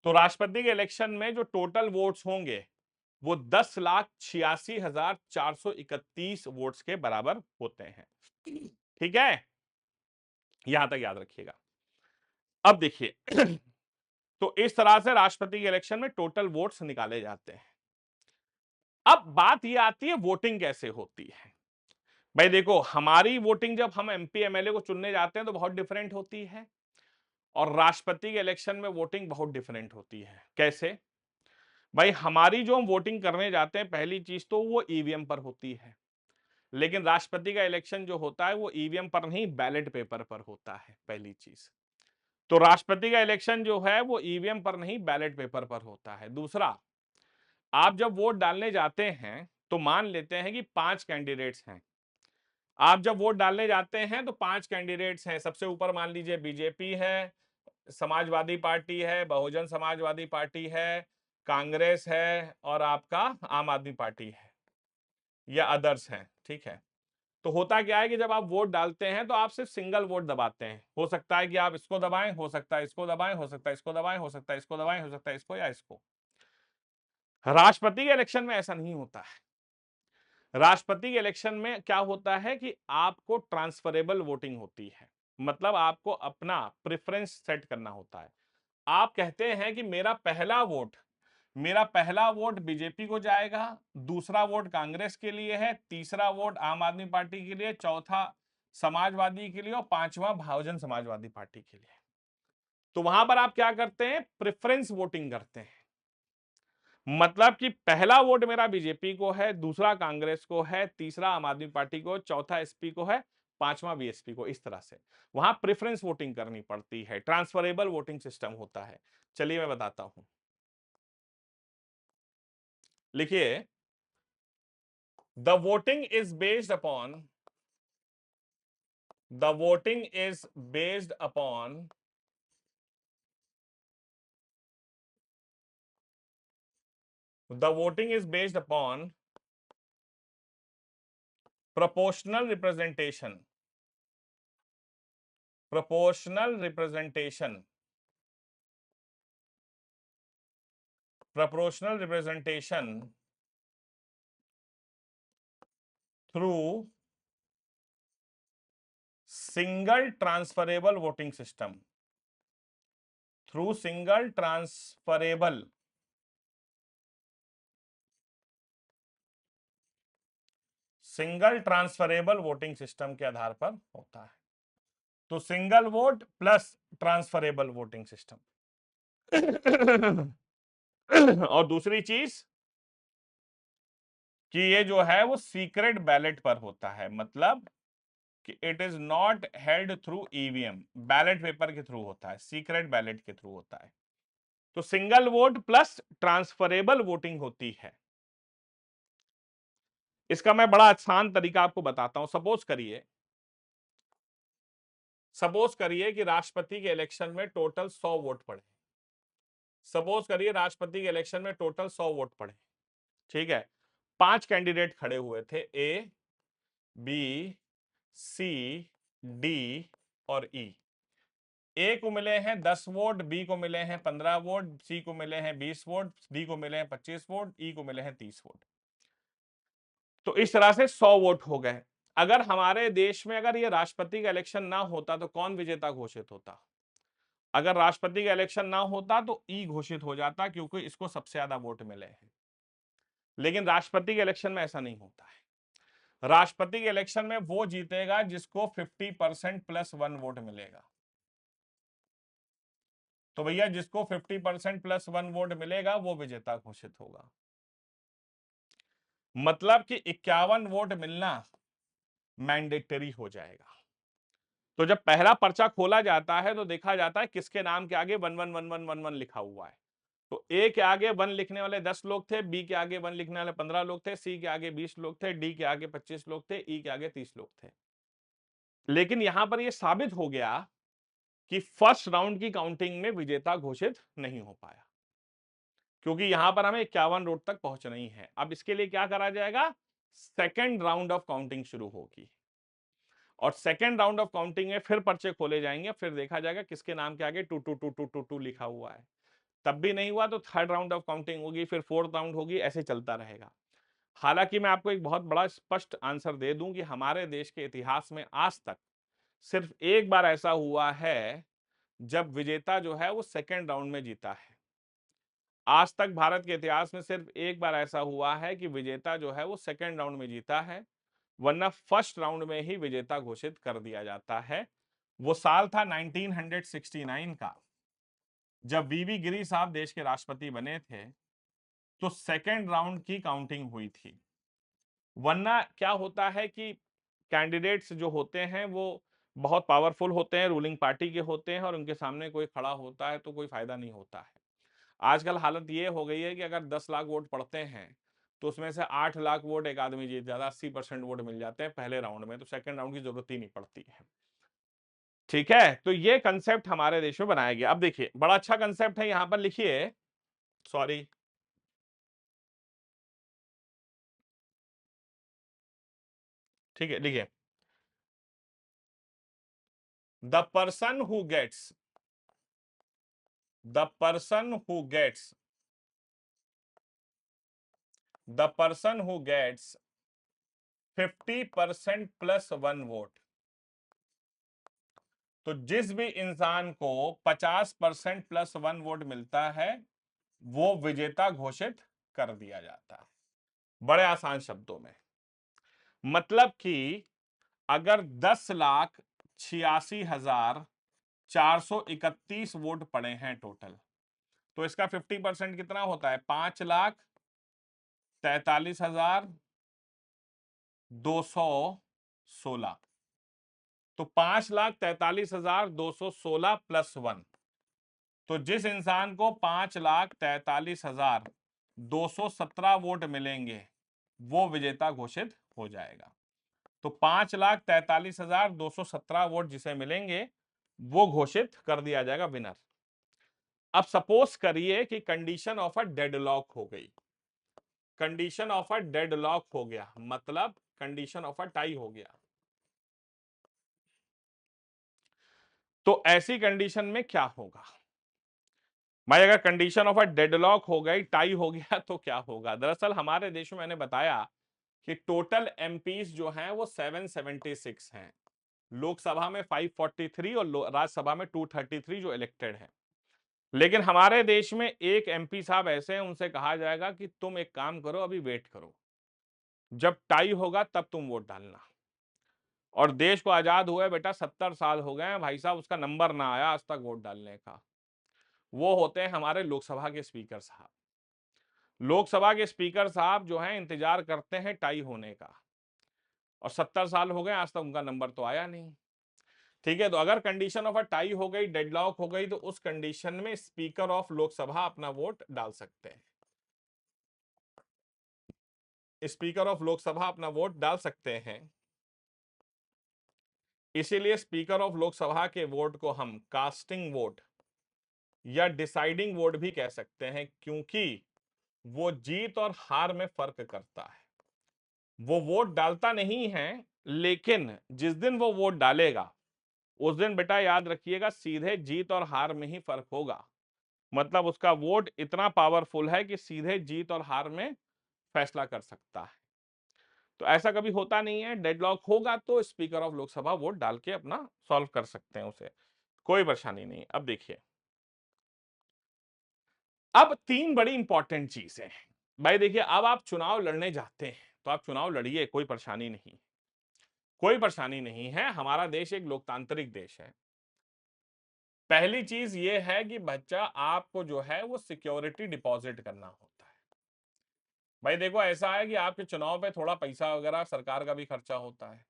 तो राष्ट्रपति के इलेक्शन में जो टोटल वोट्स होंगे वो 10,86,431 वोट्स के बराबर होते हैं। ठीक है, यहां तक याद रखिएगा। अब देखिए तो इस तरह से राष्ट्रपति के इलेक्शन में टोटल वोट्स निकाले जाते हैं। अब बात ये आती है वोटिंग कैसे होती है। भाई देखो, हमारी वोटिंग जब हम एमपी एमएलए को चुनने जाते हैं तो बहुत डिफरेंट होती है, और राष्ट्रपति के इलेक्शन में वोटिंग बहुत डिफरेंट होती है। कैसे? भाई हमारी जो हम वोटिंग करने जाते हैं, पहली चीज तो वो ईवीएम पर होती है, लेकिन राष्ट्रपति का इलेक्शन जो होता है वो ईवीएम पर नहीं, बैलेट पेपर पर होता है, पहली चीज। तो राष्ट्रपति का इलेक्शन जो है वो ईवीएम पर नहीं, बैलेट पेपर पर होता है। दूसरा, आप जब वोट डालने जाते हैं तो मान लेते हैं कि 5 कैंडिडेट्स हैं। आप जब वोट डालने जाते हैं तो 5 कैंडिडेट्स हैं। सबसे ऊपर मान लीजिए बीजेपी है, समाजवादी पार्टी है, बहुजन समाजवादी पार्टी है, कांग्रेस है, और आपका आम आदमी पार्टी है, या अदर्स हैं। ठीक है, तो होता क्या है कि जब आप वोट डालते हैं तो आप सिर्फ सिंगल वोट दबाते हैं। हो सकता है कि आप इसको दबाएं, हो सकता है इसको दबाएं, हो सकता है इसको दबाएं, हो सकता है इसको दबाएं, हो सकता है इसको या इसको। राष्ट्रपति के इलेक्शन में ऐसा नहीं होता है। राष्ट्रपति के इलेक्शन में क्या होता है कि आपको ट्रांसफरेबल वोटिंग होती है, मतलब आपको अपना प्रेफरेंस सेट करना होता है। आप कहते हैं कि मेरा पहला वोट बीजेपी को जाएगा, दूसरा वोट कांग्रेस के लिए है, तीसरा वोट आम आदमी पार्टी के लिए, चौथा समाजवादी के लिए, और पांचवा बहुजन समाजवादी पार्टी के लिए। तो वहां पर आप क्या करते हैं? प्रेफरेंस वोटिंग करते हैं। मतलब कि पहला वोट मेरा बीजेपी को है, दूसरा कांग्रेस को है, तीसरा आम आदमी पार्टी को, चौथा एसपी को है, पांचवा बीएसपी को। इस तरह से वहां प्रेफरेंस वोटिंग करनी पड़ती है, ट्रांसफरेबल वोटिंग सिस्टम होता है। चलिए मैं बताता हूं, लिखिए, the voting is based upon the voting is based upon the voting is based upon proportional representation proportional representation proportional representation through single transferable voting system single transferable voting system के आधार पर होता है। तो single vote plus transferable voting system. और दूसरी चीज कि ये जो है वो सीक्रेट बैलेट पर होता है, मतलब कि it is not held through EVM, ballot paper के थ्रू होता है, सीक्रेट बैलेट के थ्रू होता है। तो single vote plus transferable voting होती है। इसका मैं बड़ा आसान तरीका आपको बताता हूं। सपोज करिए कि राष्ट्रपति के इलेक्शन में टोटल 100 वोट पड़े। सपोज करिए राष्ट्रपति के इलेक्शन में टोटल 100 वोट पड़े। ठीक है, 5 कैंडिडेट खड़े हुए थे, ए, बी, सी, डी और ई। ए को मिले हैं 10 वोट, बी को मिले हैं 15 वोट, सी को मिले हैं 20 वोट, डी को मिले हैं 25 वोट, ई को मिले हैं 30 वोट। तो इस तरह से 100 वोट हो गए। अगर हमारे देश में अगर ये राष्ट्रपति का इलेक्शन ना होता तो कौन विजेता घोषित होता? अगर राष्ट्रपति का इलेक्शन ना होता तो ई घोषित हो जाता, क्योंकि इसको सबसे ज्यादा वोट मिले हैं। लेकिन राष्ट्रपति के इलेक्शन में ऐसा नहीं होता है। राष्ट्रपति के इलेक्शन में वो जीतेगा जिसको 50% प्लस 1 वोट मिलेगा। तो भैया जिसको 50% प्लस 1 वोट मिलेगा वो विजेता घोषित होगा। मतलब कि 51 वोट मिलना मैंडेटरी हो जाएगा। तो जब पहला पर्चा खोला जाता है तो देखा जाता है किसके नाम के आगे 111111 लिखा हुआ है। तो ए के आगे 1 लिखने वाले 10 लोग थे, बी के आगे 1 लिखने वाले 15 लोग थे, सी के आगे 20 लोग थे, डी के आगे 25 लोग थे, ई के आगे 30 लोग थे। लेकिन यहां पर यह साबित हो गया कि फर्स्ट राउंड की काउंटिंग में विजेता घोषित नहीं हो पाया, क्योंकि यहां पर हमें 51 वोट तक पहुंचना ही है। अब इसके लिए क्या करा जाएगा? सेकेंड राउंड ऑफ काउंटिंग शुरू होगी, और सेकेंड राउंड ऑफ काउंटिंग में फिर पर्चे खोले जाएंगे, फिर देखा जाएगा किसके नाम के आगे 222222 लिखा हुआ है। तब भी नहीं हुआ तो थर्ड राउंड ऑफ काउंटिंग होगी, फिर फोर्थ राउंड होगी, ऐसे चलता रहेगा। हालांकि मैं आपको एक बहुत बड़ा स्पष्ट आंसर दे दूं कि हमारे देश के इतिहास में आज तक सिर्फ एक बार ऐसा हुआ है जब विजेता जो है वो सेकेंड राउंड में जीता है। आज तक भारत के इतिहास में सिर्फ एक बार ऐसा हुआ है कि विजेता जो है वो सेकेंड राउंड में जीता है, वरना फर्स्ट राउंड में ही विजेता घोषित कर दिया जाता है। वो साल था 1969 का, जब वीवी गिरी साहब देश के राष्ट्रपति बने थे, तो सेकेंड राउंड की काउंटिंग हुई थी। वरना क्या होता है कि कैंडिडेट्स जो होते हैं वो बहुत पावरफुल होते हैं, रूलिंग पार्टी के होते हैं, और उनके सामने कोई खड़ा होता है तो कोई फायदा नहीं होता है। आजकल हालत ये हो गई है कि अगर 10 लाख वोट पड़ते हैं तो उसमें से 8 लाख वोट एक आदमी जीत जाता है, 80% वोट मिल जाते हैं पहले राउंड में, तो सेकंड राउंड की जरूरत ही नहीं पड़ती है। ठीक है, तो ये कंसेप्ट हमारे देश में बनाया गया। अब देखिए, बड़ा अच्छा कंसेप्ट है, यहां पर लिखिए, सॉरी, ठीक है, लिखिए, the person who gets the person who gets the person who gets 50% plus 1 vote, तो जिस भी इंसान को 50% प्लस 1 वोट मिलता है वो विजेता घोषित कर दिया जाता है। बड़े आसान शब्दों में मतलब कि अगर 10,86,431 वोट पड़े हैं टोटल, तो इसका 50% कितना होता है? 5,43,216। तो 5,43,216 प्लस 1, तो जिस इंसान को 5,43,217 वोट मिलेंगे वो विजेता घोषित हो जाएगा। तो 5,43,217 वोट जिसे मिलेंगे वो घोषित कर दिया जाएगा विनर। अब सपोज करिए कि कंडीशन ऑफ अ डेडलॉक हो गई, कंडीशन ऑफ अ डेडलॉक हो गया, मतलब कंडीशन ऑफ अ टाई हो गया। तो ऐसी कंडीशन में क्या होगा भाई? अगर कंडीशन ऑफ अ डेडलॉक हो गई, टाई हो गया, तो क्या होगा? दरअसल हमारे देश में मैंने बताया कि टोटल एमपीज जो हैं वो 776 हैं, लोकसभा में 543 और राज्यसभा में 233 जो इलेक्टेड हैं। लेकिन हमारे देश में एक एमपी साहब ऐसे हैं, उनसे कहा जाएगा कि तुम एक काम करो, अभी वेट करो, जब टाई होगा तब तुम वोट डालना। और देश को आजाद हुए बेटा 70 साल हो गए हैं भाई साहब, उसका नंबर ना आया आज तक वोट डालने का। वो होते हैं हमारे लोकसभा के स्पीकर साहब। लोकसभा के स्पीकर साहब जो हैं इंतजार करते हैं टाई होने का, और 70 साल हो गए आज तक उनका नंबर तो आया नहीं। ठीक है, तो अगर कंडीशन ऑफ अ टाई हो गई, डेडलॉक हो गई, तो उस कंडीशन में स्पीकर ऑफ लोकसभा अपना वोट डाल सकते हैं। स्पीकर ऑफ लोकसभा अपना वोट डाल सकते हैं। इसीलिए स्पीकर ऑफ लोकसभा के वोट को हम कास्टिंग वोट या डिसाइडिंग वोट भी कह सकते हैं, क्योंकि वो जीत और हार में फर्क करता है। वो वोट डालता नहीं है, लेकिन जिस दिन वो वोट डालेगा उस दिन बेटा याद रखिएगा सीधे जीत और हार में ही फर्क होगा। मतलब उसका वोट इतना पावरफुल है कि सीधे जीत और हार में फैसला कर सकता है। तो ऐसा कभी होता नहीं है, डेडलॉक होगा तो स्पीकर ऑफ लोकसभा वोट डाल के अपना सॉल्व कर सकते हैं उसे, कोई परेशानी नहीं। अब देखिए, अब तीन बड़ी इंपॉर्टेंट चीजें हैं भाई। देखिए, अब आप चुनाव लड़ने जाते हैं तो आप चुनाव लड़िए, कोई परेशानी नहीं, कोई परेशानी नहीं है। हमारा देश एक लोकतांत्रिक देश है। पहली चीज ये है कि बच्चा आपको जो है वो सिक्योरिटी डिपॉजिट करना होता है। भाई देखो, ऐसा है कि आपके चुनाव पे थोड़ा पैसा वगैरह सरकार का भी खर्चा होता है,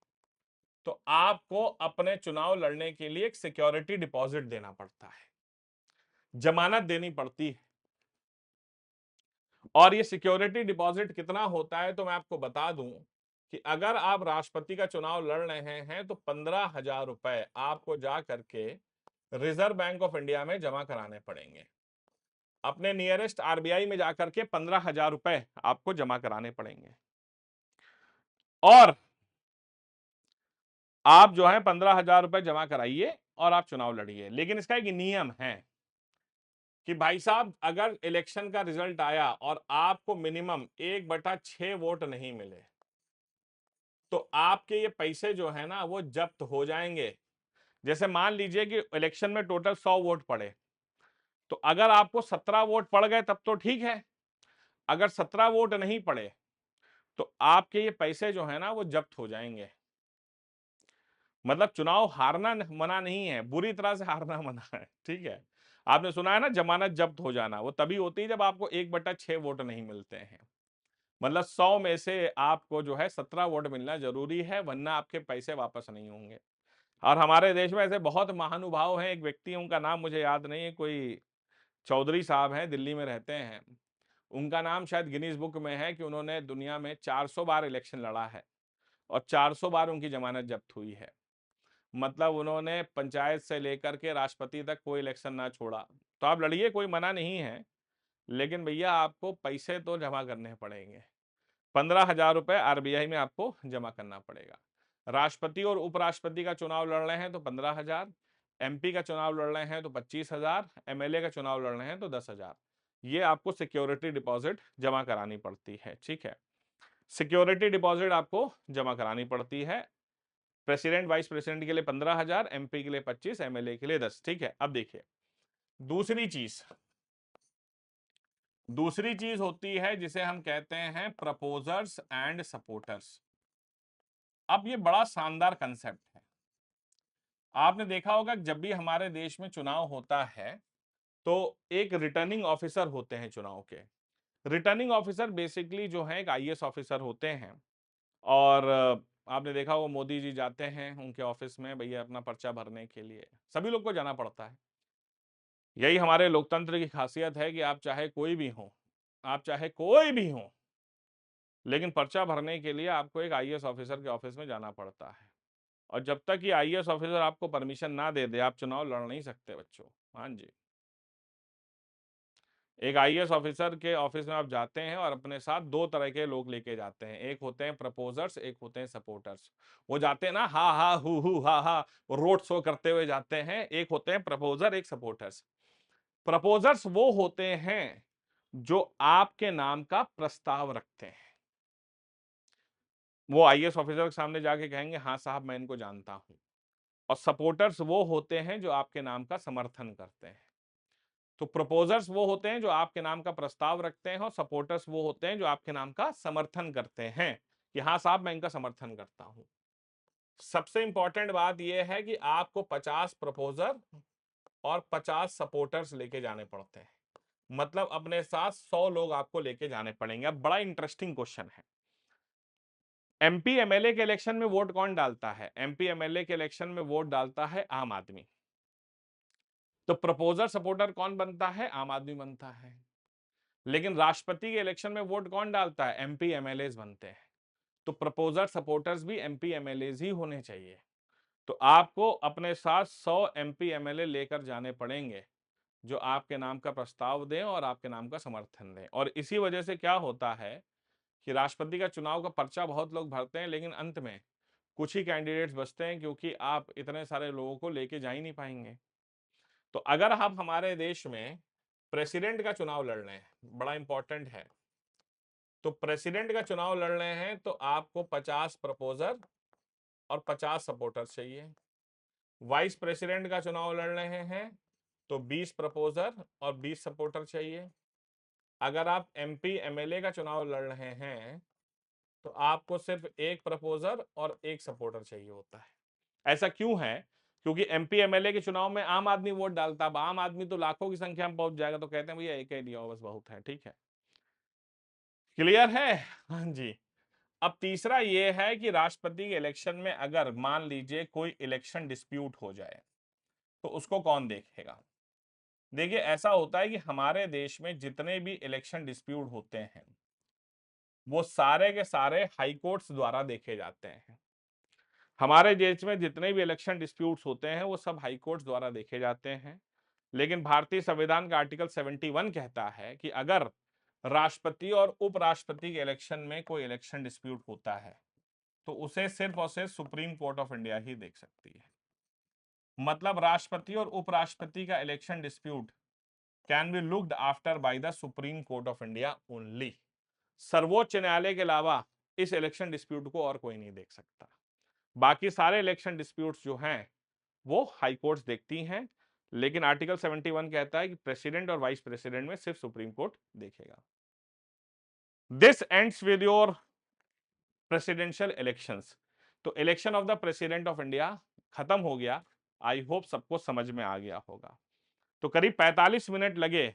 तो आपको अपने चुनाव लड़ने के लिए एक सिक्योरिटी डिपॉजिट देना पड़ता है, जमानत देनी पड़ती है। और ये सिक्योरिटी डिपॉजिट कितना होता है तो मैं आपको बता दूं कि अगर आप राष्ट्रपति का चुनाव लड़ रहे हैं तो 15,000 रुपए आपको जा करके रिजर्व बैंक ऑफ इंडिया में जमा कराने पड़ेंगे। अपने नियरेस्ट आरबीआई में जाकर के 15,000 रुपए आपको जमा कराने पड़ेंगे, और आप जो है 15,000 रुपए जमा कराइए और आप चुनाव लड़िए। लेकिन इसका एक नियम है कि भाई साहब, अगर इलेक्शन का रिजल्ट आया और आपको मिनिमम 1/6 वोट नहीं मिले तो आपके ये पैसे जो है ना वो जब्त हो जाएंगे, जैसे मान लीजिए कि इलेक्शन में टोटल 100 वोट पड़े, तो अगर आपको 17 वोट पड़ गए तब तो ठीक है, अगर 17 वोट नहीं पड़े तो आपके ये पैसे जो है ना वो जब्त हो जाएंगे। मतलब चुनाव हारना मना नहीं है, बुरी तरह से हारना मना है, ठीक है। आपने सुना है ना जमानत जब्त हो जाना, वो तभी होती है जब आपको 1/6 वोट नहीं मिलते हैं। मतलब 100 में से आपको जो है 17 वोट मिलना जरूरी है, वरना आपके पैसे वापस नहीं होंगे। और हमारे देश में ऐसे बहुत महानुभाव हैं, एक व्यक्ति, उनका नाम मुझे याद नहीं है, कोई चौधरी साहब हैं, दिल्ली में रहते हैं। उनका नाम शायद गिनीज बुक में है कि उन्होंने दुनिया में 400 बार इलेक्शन लड़ा है और 400 बार उनकी जमानत जब्त हुई है। मतलब उन्होंने पंचायत से लेकर के राष्ट्रपति तक कोई इलेक्शन ना छोड़ा। तो आप लड़िए, कोई मना नहीं है, लेकिन भैया आपको पैसे तो जमा करने पड़ेंगे। 15,000 रुपए आरबीआई में आपको जमा करना पड़ेगा। राष्ट्रपति और उपराष्ट्रपति का चुनाव लड़ रहे हैं तो 15,000, एमपी का चुनाव लड़ रहे हैं तो 25,000, एमएलए का चुनाव लड़ रहे हैं तो 10,000। ये आपको सिक्योरिटी डिपॉजिट जमा करानी पड़ती है, ठीक है। सिक्योरिटी डिपॉजिट आपको जमा करानी पड़ती है। प्रेसिडेंट वाइस प्रेसिडेंट के लिए 15,000, एमपी के लिए 25, एमएलए के लिए 10, ठीक है। अब देखिए दूसरी चीज होती है जिसे हम कहते हैं प्रपोजर्स एंड सपोर्टर्स। अब ये बड़ा शानदार कंसेप्ट है। आपने देखा होगा जब भी हमारे देश में चुनाव होता है तो एक रिटर्निंग ऑफिसर होते हैं चुनाव के। रिटर्निंग ऑफिसर बेसिकली जो है एक आईएएस ऑफिसर होते हैं। और आपने देखा होगा मोदी जी जाते हैं उनके ऑफिस में भैया अपना पर्चा भरने के लिए, सभी लोग को जाना पड़ता है। यही हमारे लोकतंत्र की खासियत है कि आप चाहे कोई भी हो, आप चाहे कोई भी हो, लेकिन पर्चा भरने के लिए आपको एक आईएएस ऑफिसर के ऑफिस में जाना पड़ता है। और जब तक ये आईएएस ऑफिसर आपको परमिशन ना दे दे आप चुनाव लड़ नहीं सकते बच्चों। हाँ जी, एक आईएएस ऑफिसर के ऑफिस में आप जाते हैं और अपने साथ दो तरह के लोग लेके जाते हैं, एक होते हैं प्रपोजर्स, एक होते हैं सपोर्टर्स। वो जाते हैं ना हा हा हु हा हा, वो रोड शो करते हुए जाते हैं। एक होते हैं प्रपोजर, एक सपोर्टर्स। प्रपोजर्स वो होते हैं जो आपके नाम का प्रस्ताव रखते हैं। वो आईएएस ऑफिसर के सामने जाके कहेंगे हाँ साहब मैं इनको जानता हूं। और सपोर्टर्स वो होते हैं जो आपके नाम का समर्थन करते हैं। तो प्रपोजर्स वो होते हैं जो आपके नाम का प्रस्ताव रखते हैं और सपोर्टर्स वो होते हैं जो आपके नाम का समर्थन करते हैं कि हाँ साहब मैं इनका समर्थन करता हूं। सबसे इंपॉर्टेंट बात यह है कि आपको 50 प्रपोजर और 50 सपोर्टर्स लेके जाने पड़ते हैं। मतलब अपने साथ 100 लोग आपको लेके जाने पड़ेंगे। अब बड़ा इंटरेस्टिंग क्वेश्चन है, एमपी एमएलए के इलेक्शन में वोट कौन डालता है? एमपी एमएलए के इलेक्शन में वोट डालता है आम आदमी। तो प्रपोजर सपोर्टर कौन बनता है? आम आदमी बनता है। लेकिन राष्ट्रपति के इलेक्शन में वोट कौन डालता है? एमपी एमएलए बनते हैं। तो प्रपोजर सपोर्टर्स भी एमपी एमएलए ही होने चाहिए। तो आपको अपने साथ 100 एमपी एमएलए लेकर जाने पड़ेंगे जो आपके नाम का प्रस्ताव दें और आपके नाम का समर्थन दें। और इसी वजह से क्या होता है कि राष्ट्रपति का चुनाव का पर्चा बहुत लोग भरते हैं, लेकिन अंत में कुछ ही कैंडिडेट्स बचते हैं क्योंकि आप इतने सारे लोगों को लेके जा ही नहीं पाएंगे। तो अगर आप हमारे देश में प्रेसिडेंट का चुनाव लड़ रहे हैं, बड़ा इंपॉर्टेंट है, तो प्रेसिडेंट का चुनाव लड़ रहे हैं तो आपको 50 प्रपोजर और 50 सपोर्टर चाहिए। वाइस प्रेसिडेंट का चुनाव लड़ रहे हैं तो 20 प्रपोजर और 20 सपोर्टर चाहिए। अगर आप एमपी एमएलए का चुनाव लड़ रहे हैं तो आपको सिर्फ एक प्रपोजर और एक सपोर्टर चाहिए होता है। ऐसा क्यों है? क्योंकि एमपी एमएलए के चुनाव में आम आदमी वोट डालता है। आम आदमी तो लाखों की संख्या में पहुंच जाएगा, तो कहते हैं भैया एक ही दिया बस बहुत है, ठीक है। क्लियर है? हाँ जी। अब तीसरा ये है कि राष्ट्रपति के इलेक्शन में अगर मान लीजिए कोई इलेक्शन डिस्प्यूट हो जाए तो उसको कौन देखेगा? देखिए ऐसा होता है कि हमारे देश में जितने भी इलेक्शन डिस्प्यूट होते हैं वो सारे के सारे हाई कोर्ट्स द्वारा देखे जाते हैं। हमारे देश में जितने भी इलेक्शन डिस्प्यूट्स होते हैं वो सब हाई कोर्ट्स द्वारा देखे जाते हैं। लेकिन भारतीय संविधान का आर्टिकल 71 कहता है कि अगर राष्ट्रपति और उपराष्ट्रपति के इलेक्शन में कोई इलेक्शन डिस्प्यूट होता है तो उसे सिर्फ और सिर्फ सुप्रीम कोर्ट ऑफ इंडिया ही देख सकती है। मतलब राष्ट्रपति और उपराष्ट्रपति का election dispute can be looked after by the supreme court of India only. सर्वोच्च न्यायालय के अलावा इस इलेक्शन डिस्प्यूट को और कोई नहीं देख सकता। बाकी सारे इलेक्शन डिस्प्यूट्स जो हैं वो हाई कोर्ट्स देखती हैं, लेकिन आर्टिकल 71 कहता है कि प्रेसिडेंट और वाइस प्रेसिडेंट में सिर्फ सुप्रीम कोर्ट देखेगा। This ends with your presidential elections. तो election of the president of India खत्म हो गया। आई होप सबको समझ में आ गया होगा। तो करीब 45 मिनट लगे,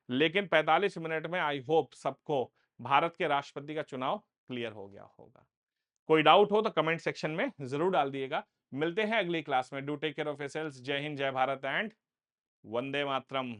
लेकिन 45 मिनट में आई होप सबको भारत के राष्ट्रपति का चुनाव क्लियर हो गया होगा। कोई डाउट हो तो कमेंट सेक्शन में जरूर डाल दिएगा। मिलते हैं अगली क्लास में। Do take care of yourselves. जय हिंद, जय भारत एंड वंदे मातरम।